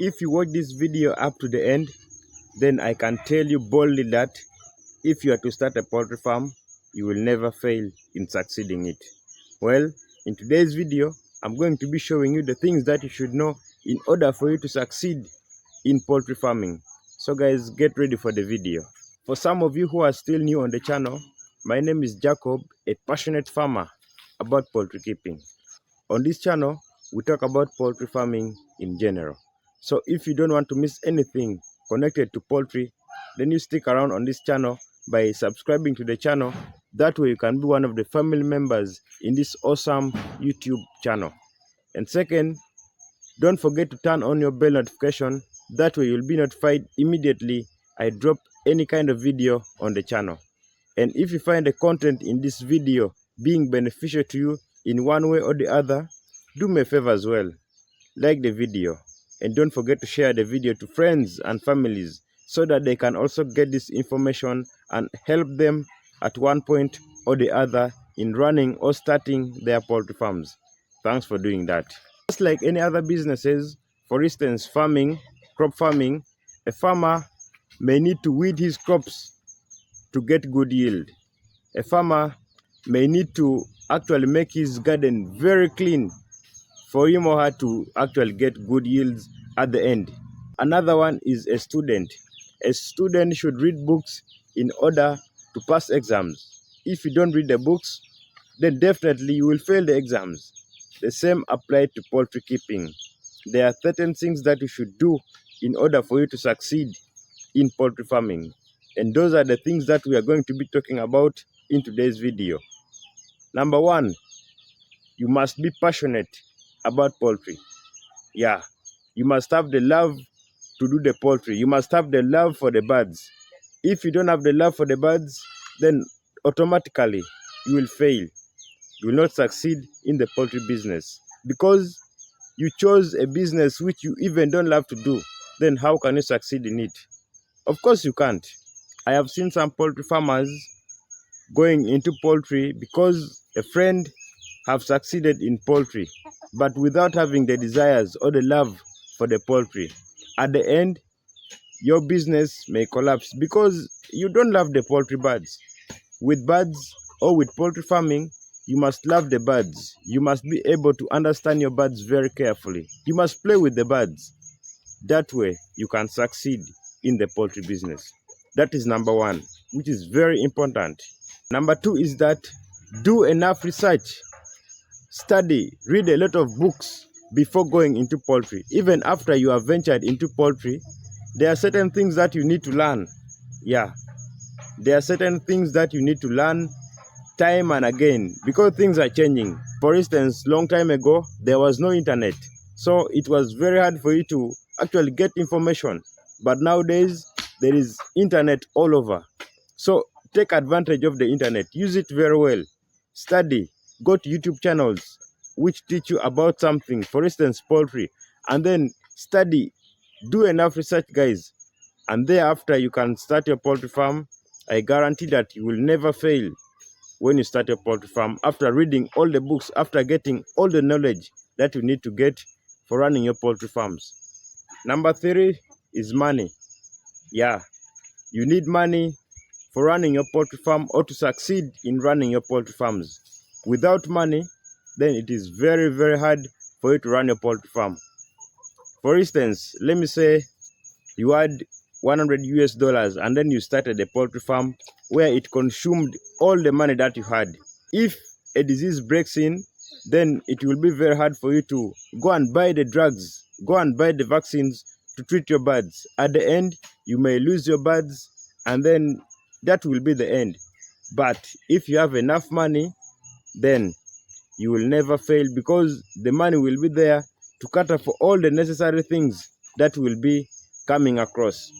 If you watch this video up to the end, then I can tell you boldly that if you are to start a poultry farm, you will never fail in succeeding it. Well, in today's video, I'm going to be showing you the things that you should know in order for you to succeed in poultry farming. So guys, get ready for the video. For some of you who are still new on the channel, my name is Jacob, a passionate farmer about poultry keeping. On this channel, we talk about poultry farming in general. So if you don't want to miss anything connected to poultry, then you stick around on this channel by subscribing to the channel. That way you can be one of the family members in this awesome YouTube channel. And second, don't forget to turn on your bell notification. That way you'll be notified immediately I drop any kind of video on the channel. And if you find the content in this video being beneficial to you in one way or the other, do me a favor as well. Like the video and don't forget to share the video to friends and families so that they can also get this information and help them at one point or the other in running or starting their poultry farms. Thanks for doing that. Just like any other businesses, for instance, farming, crop farming, a farmer may need to weed his crops to get good yield. A farmer may need to actually make his garden very clean for him or her to actually get good yields at the end. Another one is a student. A student should read books in order to pass exams. If you don't read the books, then definitely you will fail the exams. The same applies to poultry keeping. There are certain things that you should do in order for you to succeed in poultry farming. And those are the things that we are going to be talking about in today's video. Number one, you must be passionate about poultry. Yeah, you must have the love to do the poultry. You must have the love for the birds. If you don't have the love for the birds, then automatically you will fail. You will not succeed in the poultry business because you chose a business which you even don't love to do. Then how can you succeed in it? Of course you can't. I have seen some poultry farmers going into poultry because a friend have succeeded in poultry, but without having the desires or the love for the poultry. At the end, your business may collapse because you don't love the poultry birds. With birds or with poultry farming, you must love the birds. You must be able to understand your birds very carefully. You must play with the birds. That way, you can succeed in the poultry business. That is number one, which is very important. Number two is that do enough research. Study, read a lot of books before going into poultry. Even after you have ventured into poultry, there are certain things that you need to learn. Yeah, there are certain things that you need to learn time and again because things are changing. For instance, long time ago, there was no internet. So it was very hard for you to actually get information. But nowadays, there is internet all over. So take advantage of the internet. Use it very well. Study. Go to YouTube channels which teach you about something, for instance, poultry, and then study. Do enough research, guys. And thereafter, you can start your poultry farm. I guarantee that you will never fail when you start your poultry farm after reading all the books, after getting all the knowledge that you need to get for running your poultry farms. Number three is money. Yeah, you need money for running your poultry farm or to succeed in running your poultry farms. Without money, then it is very, very hard for you to run your poultry farm. For instance, let me say you had $100 and then you started a poultry farm where it consumed all the money that you had. If a disease breaks in, then it will be very hard for you to go and buy the drugs, go and buy the vaccines to treat your birds. At the end, you may lose your birds and then that will be the end. But if you have enough money, then you will never fail because the money will be there to cater for all the necessary things that will be coming across.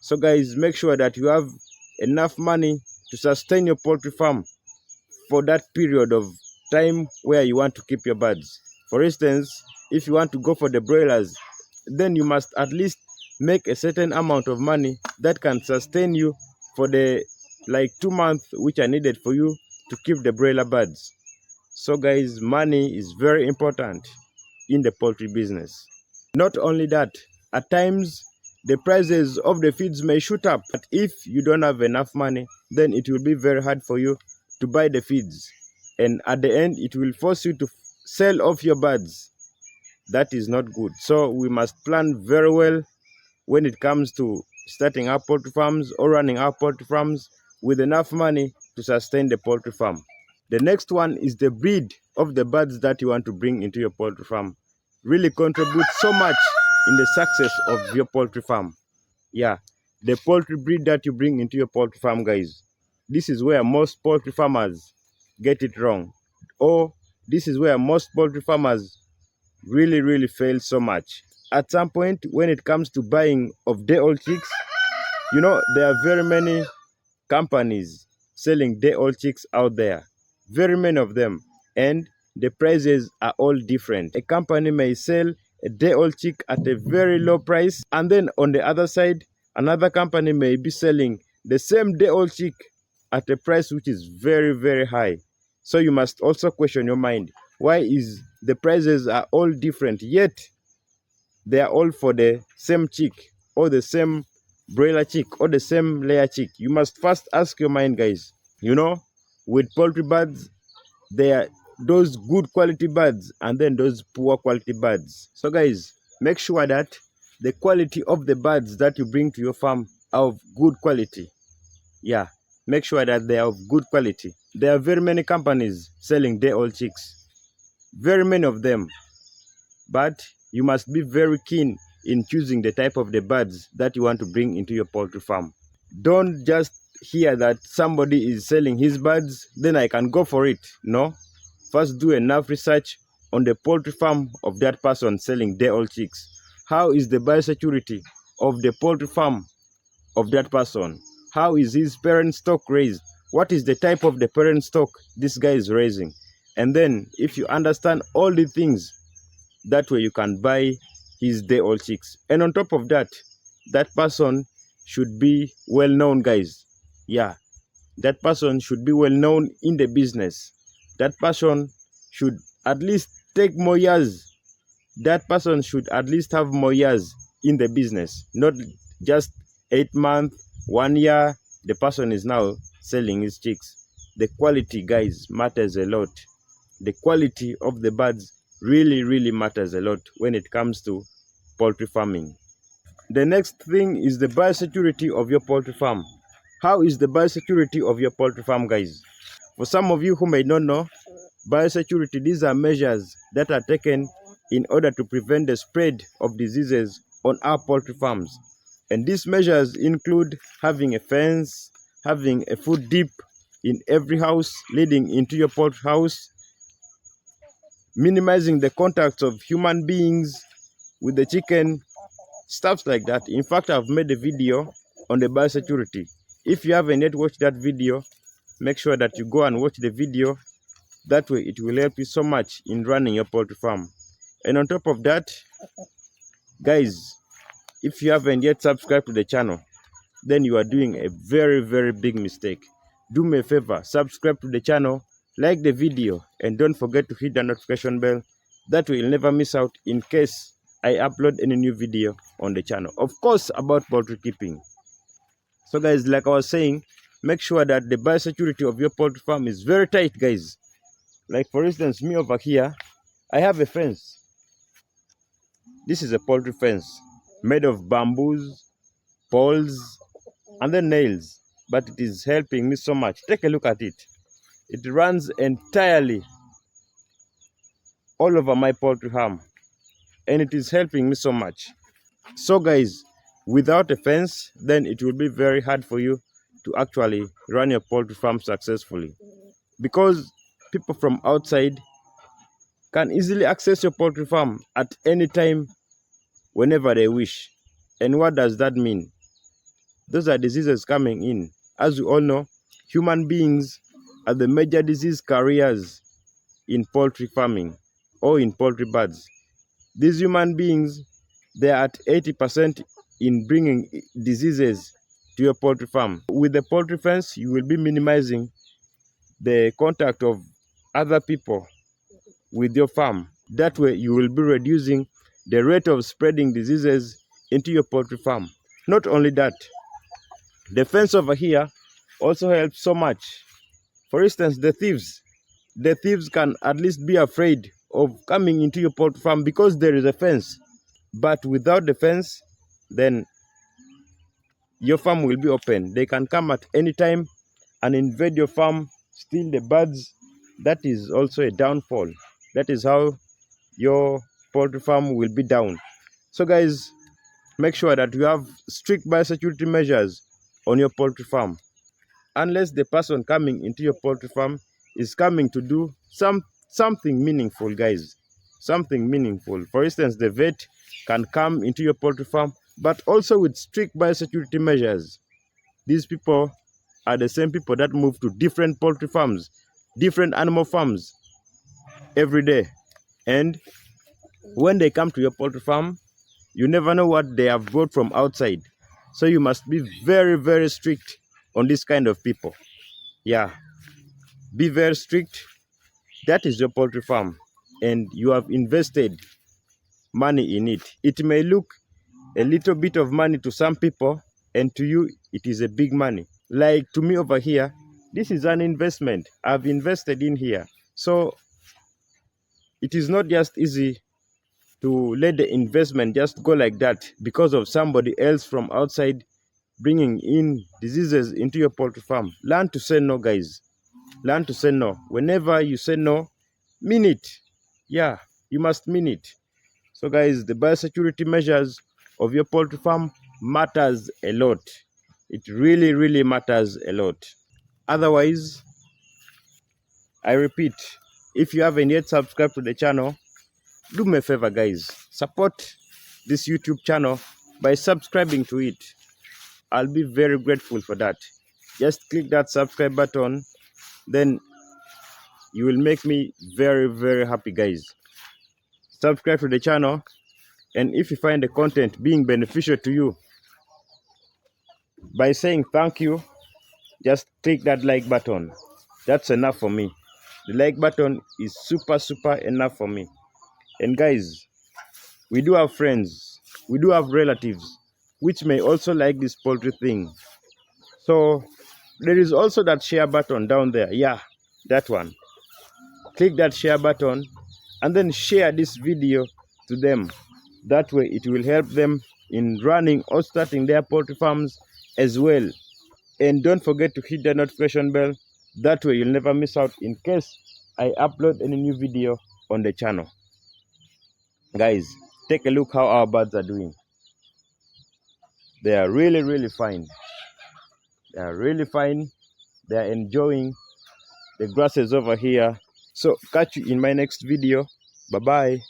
So guys, make sure that you have enough money to sustain your poultry farm for that period of time where you want to keep your birds. For instance, if you want to go for the broilers, then you must at least make a certain amount of money that can sustain you for the 2 months which are needed for you to keep the broiler birds. So guys, money is very important in the poultry business. Not only that, At times, the prices of the feeds may shoot up. But if you don't have enough money, then it will be very hard for you to buy the feeds. And at the end, it will force you to sell off your birds. That is not good. So we must plan very well when it comes to starting our poultry farms or running our poultry farms with enough money to sustain the poultry farm. The next one is the breed of the birds that you want to bring into your poultry farm. Really contribute so much in the success of your poultry farm. Yeah, the poultry breed that you bring into your poultry farm, guys. This is where most poultry farmers get it wrong. Or this is where most poultry farmers really fail so much. At some point, when it comes to buying of day-old chicks, you know, there are very many companies selling day-old chicks out there. Very many of them. And the prices are all different. A company may sell a day-old chick at a very low price, and then on the other side, another company may be selling the same day-old chick at a price which is very high. So you must also question your mind. Why is the prices are all different, yet they are all for the same chick or the same broiler chick or the same layer chick? You must first ask your mind, guys. You know, with poultry birds, there are those good quality birds and then those poor quality birds. So guys, make sure that the quality of the birds that you bring to your farm are of good quality. Yeah, make sure that they are of good quality. There are very many companies selling day-old chicks, very many of them, but you must be very keen in choosing the type of the birds that you want to bring into your poultry farm. Don't just hear that somebody is selling his birds, then I can go for it. No, first do enough research on the poultry farm of that person selling day-old chicks. How is the biosecurity of the poultry farm of that person? How is his parent stock raised? What is the type of the parent stock this guy is raising? And then if you understand all the things, that way you can buy his day-old chicks. And on top of that, that person should be well known, guys. Yeah, that person should be well known in the business. That person should at least take more years. That person should at least have more years in the business, not just 8 months, 1 year. The person is now selling his chicks. The quality, guys, matters a lot. The quality of the birds really matters a lot when it comes to poultry farming. The next thing is the biosecurity of your poultry farm. How is the biosecurity of your poultry farm, guys? For some of you who may not know, biosecurity, these are measures that are taken in order to prevent the spread of diseases on our poultry farms. And these measures include having a fence, having a food dip in every house leading into your poultry house, minimizing the contacts of human beings with the chicken, stuff like that. In fact, I've made a video on the biosecurity. If you haven't yet watched that video, make sure that you go and watch the video. That way it will help you so much in running your poultry farm. And on top of that, guys, if you haven't yet subscribed to the channel, then you are doing a very big mistake. Do me a favor, subscribe to the channel, like the video, and don't forget to hit the notification bell. That way you'll never miss out in case I upload any new video on the channel. Of course, about poultry keeping. So guys, like I was saying, make sure that the biosecurity of your poultry farm is very tight, guys. Like for instance, me over here, I have a fence. This is a poultry fence made of bamboos, poles, and then nails. But it is helping me so much. Take a look at it. It runs entirely all over my poultry farm. And it is helping me so much. So guys, without a fence, then it will be very hard for you to actually run your poultry farm successfully. Because people from outside can easily access your poultry farm at any time, whenever they wish. And what does that mean? Those are diseases coming in. As we all know, human beings are the major disease carriers in poultry farming or in poultry birds. These human beings, they are at 80% in bringing diseases to your poultry farm. With the poultry fence, you will be minimizing the contact of other people with your farm. That way, you will be reducing the rate of spreading diseases into your poultry farm. Not only that, the fence over here also helps so much. For instance, the thieves can at least be afraid of coming into your poultry farm because there is a fence. But without the fence, then your farm will be open. They can come at any time and invade your farm, steal the birds. That is also a downfall. That is how your poultry farm will be down. So guys, make sure that you have strict biosecurity measures on your poultry farm. Unless the person coming into your poultry farm is coming to do something meaningful, guys. Something meaningful. For instance, the vet can come into your poultry farm, but also with strict biosecurity measures. These people are the same people that move to different poultry farms, different animal farms every day. And when they come to your poultry farm, you never know what they have brought from outside. So you must be very, very strict on this kind of people. Yeah, be very strict. That is your poultry farm, and you have invested money in it. It may look a little bit of money to some people, and to you, it is a big money. Like to me over here, this is an investment. I've invested in here. So it is not just easy to let the investment just go like that because of somebody else from outside bringing in diseases into your poultry farm. Learn to say no, guys. Learn to say no. Whenever you say no, mean it. Yeah, you must mean it. So guys, the biosecurity measures of your poultry farm matters a lot. It really, really matters a lot. Otherwise, I repeat, if you haven't yet subscribed to the channel, do me a favor, guys. Support this YouTube channel by subscribing to it. I'll be very grateful for that. Just click that subscribe button, then you will make me very, very happy, guys. Subscribe to the channel, and if you find the content being beneficial to you, by saying thank you, just click that like button. That's enough for me. The like button is super, super enough for me. And guys, we do have friends, we do have relatives, which may also like this poultry thing. So there is also that share button down there. Yeah, that one. Click that share button and then share this video to them. That way it will help them in running or starting their poultry farms as well. And don't forget to hit the notification bell. That way you'll never miss out in case I upload any new video on the channel. Guys, take a look how our birds are doing. They are really, really fine. They are really fine. They are enjoying the grasses over here. So catch you in my next video. Bye bye.